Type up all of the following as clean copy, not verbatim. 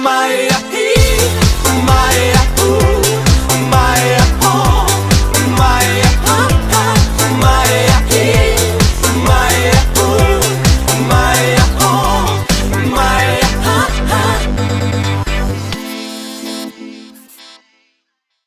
Maia, Maia, Maia, Maia, Maia, Maia, Maia, Maia.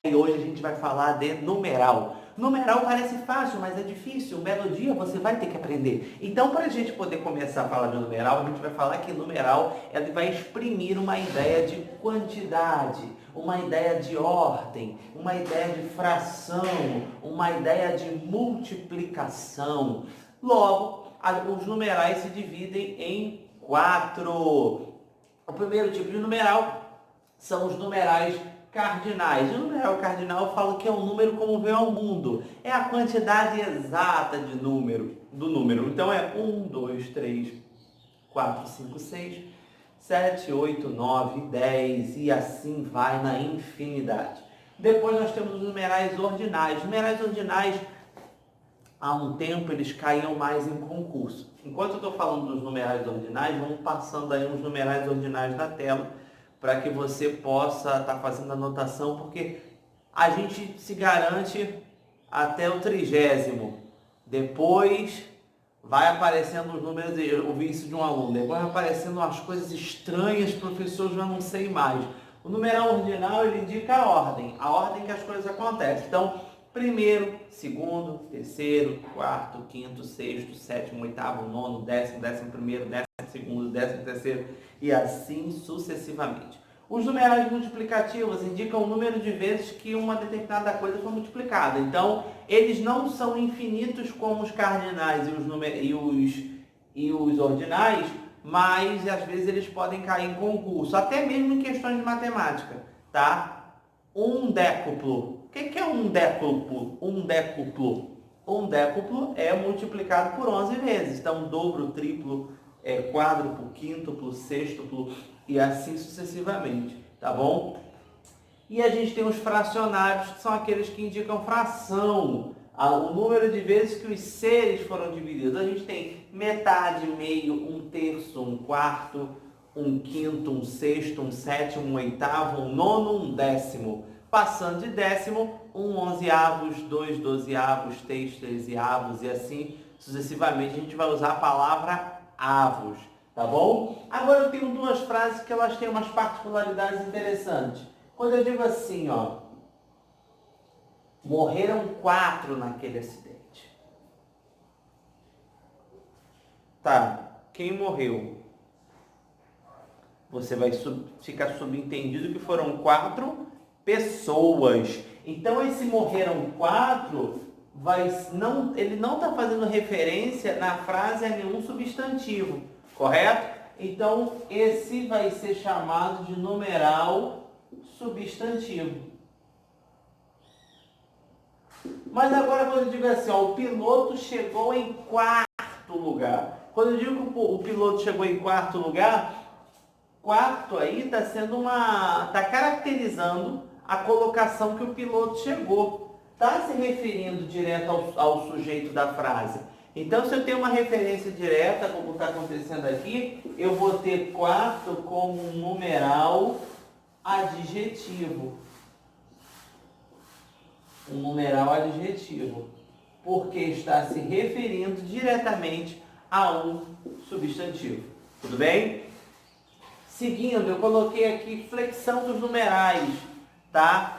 E hoje a gente vai falar de numeral. Numeral parece fácil, mas é difícil. Um belo dia você vai ter que aprender. Então, para a gente poder começar a falar de numeral, a gente vai falar que numeral ele vai exprimir uma ideia de quantidade, uma ideia de ordem, uma ideia de fração, uma ideia de multiplicação. Logo, os numerais se dividem em 4. O primeiro tipo de numeral são os numerais cardinais. O numeral cardinal eu falo que é um número como veio ao mundo. É a quantidade exata de do número. Então é 1, 2, 3, 4, 5, 6, 7, 8, 9, 10 e assim vai na infinidade. Depois nós temos os numerais ordinais. Os numerais ordinais, há um tempo eles caíam mais em concurso. Enquanto eu estou falando dos numerais ordinais, vamos passando aí uns numerais ordinais na tela, para que você possa estar fazendo anotação, porque a gente se garante até o 30º. Depois vai aparecendo os números, eu ouvi isso de um aluno, depois vai aparecendo umas coisas estranhas, professor, já não sei mais. O numeral ordinal, ele indica a ordem que as coisas acontecem. Então, primeiro, segundo, terceiro, quarto, quinto, sexto, sétimo, oitavo, nono, décimo, 11º, 12º, 13º e assim sucessivamente. Os numerais multiplicativos indicam o número de vezes que uma determinada coisa foi multiplicada. Então, eles não são infinitos como os cardinais e os ordinais, mas às vezes eles podem cair em concurso, até mesmo em questões de matemática, tá? Um décuplo. O que é um décuplo? Um décuplo é multiplicado por 11 vezes. Então, dobro, triplo, quádruplo, quíntuplo, sextuplo e assim sucessivamente, tá bom? E a gente tem os fracionários, que são aqueles que indicam fração, o número de vezes que os seres foram divididos. A gente tem metade, meio, 1/3, 1/4, 1/5, 1/6, 1/7, 1/8, 1/9, 1/10. Passando de décimo, 1/11, 2 12avos, 3 13avos e assim sucessivamente. A gente vai usar a palavra avos, tá bom? Agora eu tenho duas frases que elas têm umas particularidades interessantes. Quando eu digo assim, ó, morreram 4 naquele acidente. Tá, quem morreu? Você vai ficar subentendido que foram 4 pessoas. Então esse morreram 4... ele não está fazendo referência na frase a nenhum substantivo, correto? Então, esse vai ser chamado de numeral substantivo. Mas agora, quando eu digo assim, ó, o piloto chegou em 4º lugar. Quando eu digo que o piloto chegou em 4º lugar, 4 aí está caracterizando a colocação que o piloto chegou. Está se referindo direto ao sujeito da frase. Então, se eu tenho uma referência direta, como está acontecendo aqui, eu vou ter 4 como um numeral adjetivo. Um numeral adjetivo. Porque está se referindo diretamente a um substantivo. Tudo bem? Seguindo, eu coloquei aqui flexão dos numerais, tá?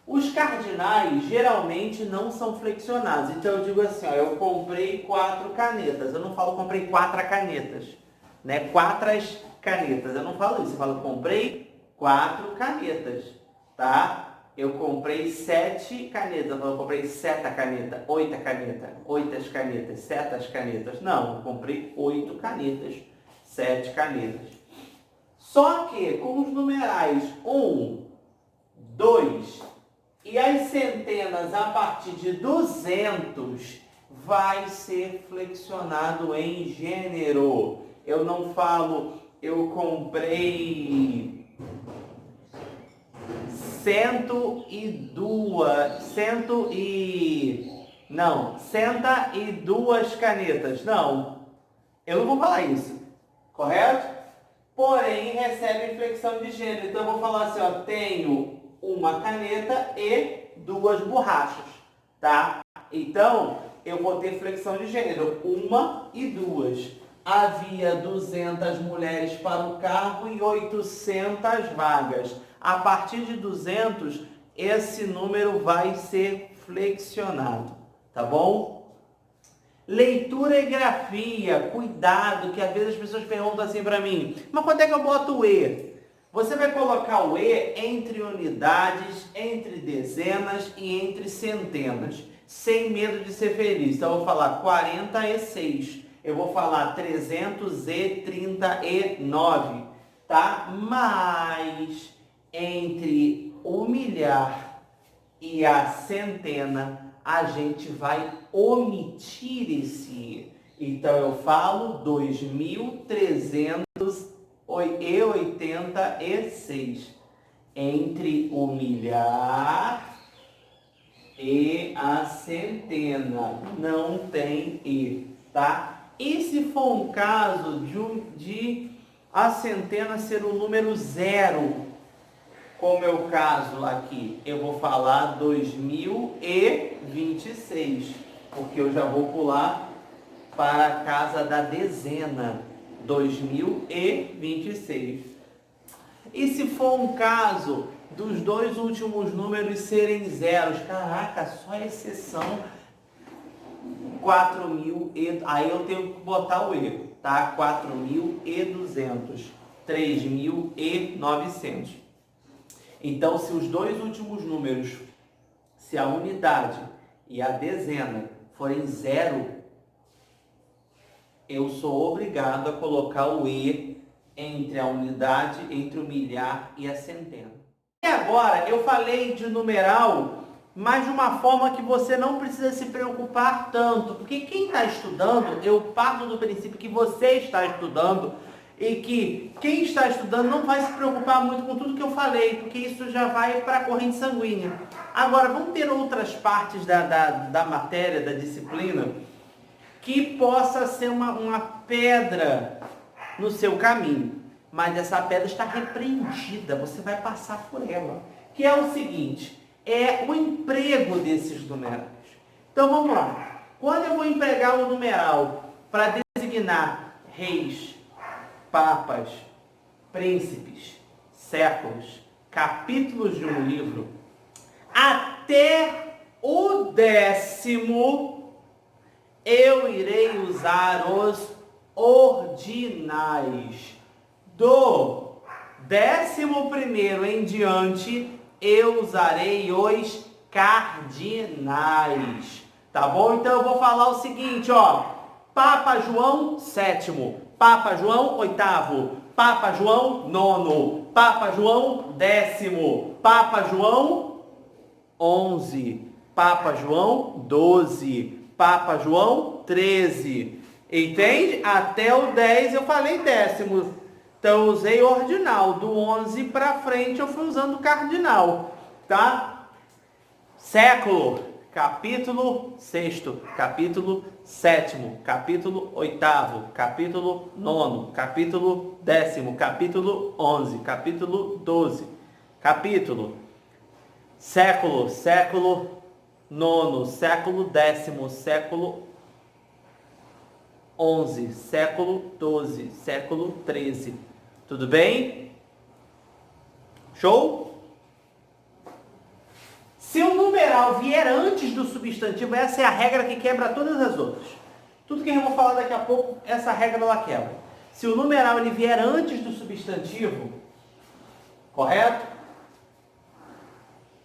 Os cardinais geralmente não são flexionados. Então eu digo assim, ó, eu comprei 4 canetas. Eu não falo comprei 4 canetas, né? 4 canetas. Eu não falo isso. Eu falo comprei 4 canetas, tá? Eu comprei 7 canetas. Eu falo comprei 7 canetas, 8 canetas, 8 canetas, 7 canetas. Não, eu comprei 8 canetas, 7 canetas. Só que com os numerais 1, 2 e as centenas a partir de 200 vai ser flexionado em gênero. Eu não falo eu comprei 102 canetas. Não, eu não vou falar isso, correto? porém recebe inflexão de gênero. Então eu vou falar assim, ó, tenho uma caneta e 2 borrachas, tá? Então eu vou ter flexão de gênero, 1 e 2. Havia 200 mulheres para o cargo e 800 vagas. A partir de 200, esse número vai ser flexionado, tá bom? Leitura e grafia, cuidado, que às vezes as pessoas perguntam assim para mim, mas quando é que eu boto o E? Você vai colocar o E entre unidades, entre dezenas e entre centenas, sem medo de ser feliz. Então eu vou falar 46, eu vou falar 339, tá? Mas entre o milhar e a centena, a gente vai omitir esse E. Então eu falo 2.386. Entre o milhar e a centena. Não tem E, tá? E se for um caso de a centena ser o número 0, como é o caso aqui, eu vou falar 2026, porque eu já vou pular para a casa da dezena, 2026. E se for um caso dos 2 últimos números serem zeros, caraca, só exceção 4.000 e... Aí eu tenho que botar o E, tá? 4.200, 3.900. Então, se os 2 últimos números, se a unidade e a dezena forem 0, eu sou obrigado a colocar o E entre a unidade, entre o milhar e a centena. E agora, eu falei de numeral, mas de uma forma que você não precisa se preocupar tanto. Porque quem está estudando, eu parto do princípio que você está estudando, e que quem está estudando não vai se preocupar muito com tudo que eu falei, porque isso já vai para a corrente sanguínea. Agora, vamos ter outras partes da matéria, da disciplina, que possa ser uma pedra no seu caminho. Mas essa pedra está repreendida, você vai passar por ela. Que é o seguinte, é o emprego desses numerais. Então vamos lá. Quando eu vou empregar o numeral para designar reis, papas, príncipes, séculos, capítulos de um livro, até o 10º, eu irei usar os ordinais. Do 11º em diante, eu usarei os cardinais. Tá bom? Então eu vou falar o seguinte, ó. Papa João VII, Papa João VIII, Papa João IX, Papa João X, Papa João XI, Papa João XII, Papa João XIII. Entende? Até o 10 eu falei 10º. Então eu usei ordinal. Do 11 para frente eu fui usando cardinal. Tá? Século. Capítulo 6º, capítulo 7º, capítulo 8º, capítulo 9º, capítulo 10º, capítulo 11, capítulo 12, capítulo, século, século 9º, século 10º, século 11, século 12, século 13. Tudo bem? Show? Se o numeral vier antes do substantivo, essa é a regra que quebra todas as outras. Tudo que eu vou falar daqui a pouco, essa regra ela quebra. Se o numeral ele vier antes do substantivo, correto?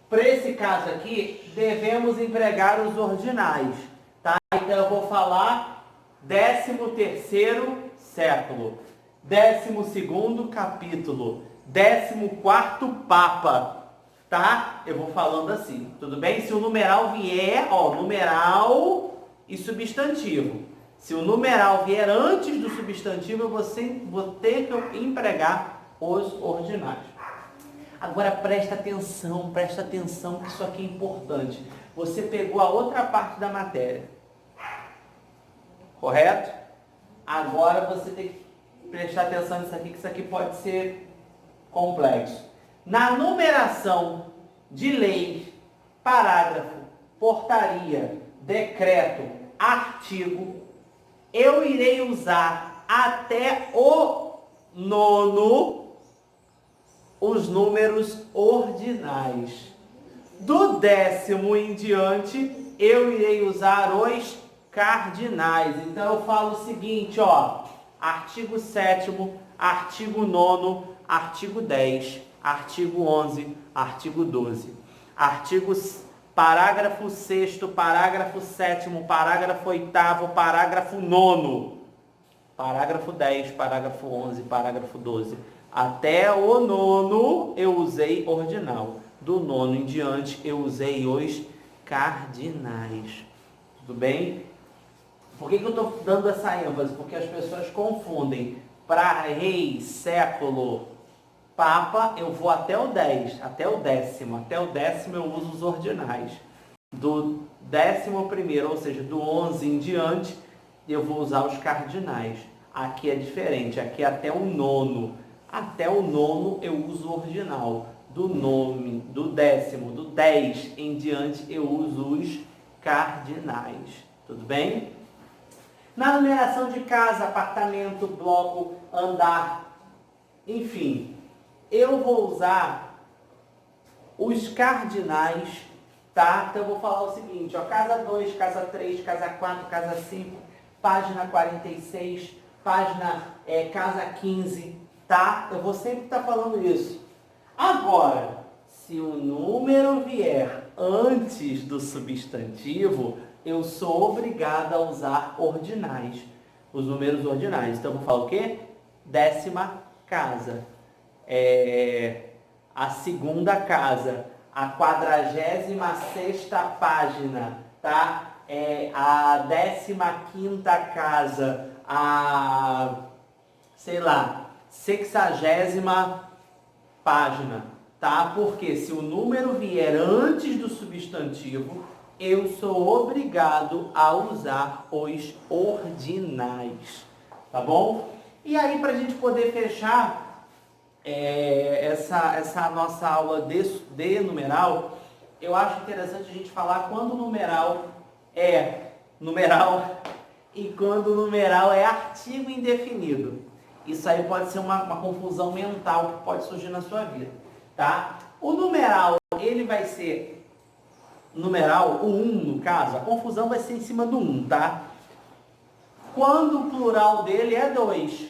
Para esse caso aqui, devemos empregar os ordinais. Tá? Então eu vou falar 13º século, 12º capítulo, 14º Papa. Tá? Eu vou falando assim, tudo bem? Se o numeral vier, ó, numeral e substantivo. Se o numeral vier antes do substantivo, eu vou ter que empregar os ordinais. Agora presta atenção, que isso aqui é importante. Você pegou a outra parte da matéria, correto? Agora você tem que prestar atenção nisso aqui, que isso aqui pode ser complexo. Na numeração de leis, parágrafo, portaria, decreto, artigo, eu irei usar até o 9º os números ordinais. Do 10º em diante, eu irei usar os cardinais. Então eu falo o seguinte, ó, artigo 7º, artigo 9º, artigo 10, artigo 11, artigo 12, parágrafo 6º, parágrafo 7º, parágrafo 8º, parágrafo 9º, parágrafo 10, parágrafo 11, parágrafo 12. Até o 9º eu usei ordinal. Do 9º em diante eu usei os cardinais. Tudo bem? Por que eu estou dando essa ênfase? Porque as pessoas confundem. Para rei, século, papa, eu vou até o 10, até o 10º. Até o 10º eu uso os ordinais. Do 11º, ou seja, do 11 em diante, eu vou usar os cardinais. Aqui é diferente, aqui é até o 9º. Até o 9º eu uso o ordinal. Do 9º, do 10º, do 10 em diante eu uso os cardinais. Tudo bem? Na numeração de casa, apartamento, bloco, andar, enfim, eu vou usar os cardinais, tá? Então eu vou falar o seguinte, ó, casa 2, casa 3, casa 4, casa 5, página 46, casa 15, tá? Eu vou sempre estar falando isso. Agora, se o número vier antes do substantivo, eu sou obrigado a usar ordinais, os números ordinais. Então, eu vou falar o quê? 10ª casa, a 2ª casa, a 46ª página, tá? A 15ª casa, a, sei lá, 60ª página, tá? Porque se o número vier antes do substantivo, eu sou obrigado a usar os ordinais, tá bom? E aí, para a gente poder fechar essa nossa aula de numeral, eu acho interessante a gente falar quando o numeral é numeral e quando o numeral é artigo indefinido. Isso aí pode ser uma confusão mental que pode surgir na sua vida, tá? O numeral, ele vai ser numeral, o 1 no caso, a confusão vai ser em cima do 1, tá? Quando o plural dele é 2.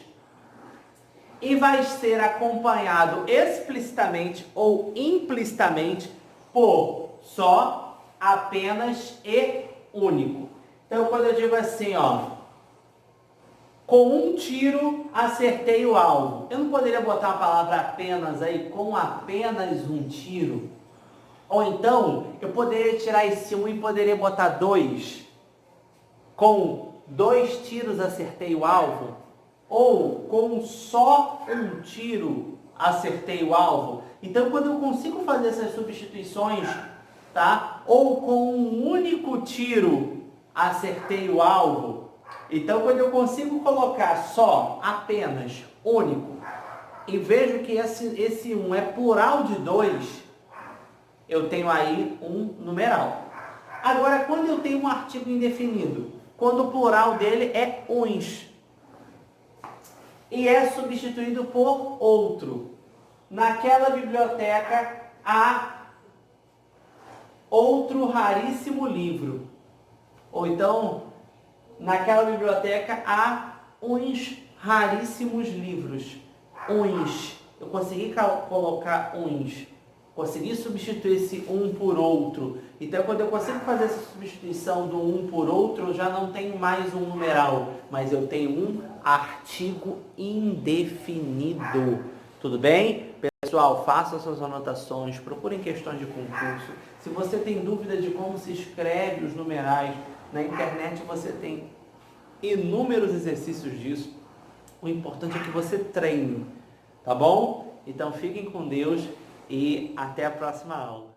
E vai ser acompanhado explicitamente ou implicitamente por só, apenas e único. Então, quando eu digo assim, ó, com um tiro acertei o alvo. Eu não poderia botar a palavra apenas aí, com apenas um tiro. Ou então, eu poderia tirar esse 1 e poderia botar 2. Com 2 tiros acertei o alvo. Ou com só um tiro acertei o alvo. Então, quando eu consigo fazer essas substituições, tá? Ou com um único tiro acertei o alvo. Então, quando eu consigo colocar só, apenas, único, e vejo que esse 1 é plural de 2, eu tenho aí um numeral. Agora, quando eu tenho um artigo indefinido, quando o plural dele é uns, e é substituído por outro, naquela biblioteca há outro raríssimo livro. Ou então, naquela biblioteca há uns raríssimos livros. Uns. Eu consegui colocar uns. Consegui substituir esse um por outro. Então, quando eu consigo fazer essa substituição do um por outro, eu já não tenho mais um numeral, mas eu tenho um artigo indefinido. Tudo bem? Pessoal, façam suas anotações, procurem questões de concurso. Se você tem dúvida de como se escreve os numerais, na internet você tem inúmeros exercícios disso. O importante é que você treine, tá bom? Então fiquem com Deus e até a próxima aula.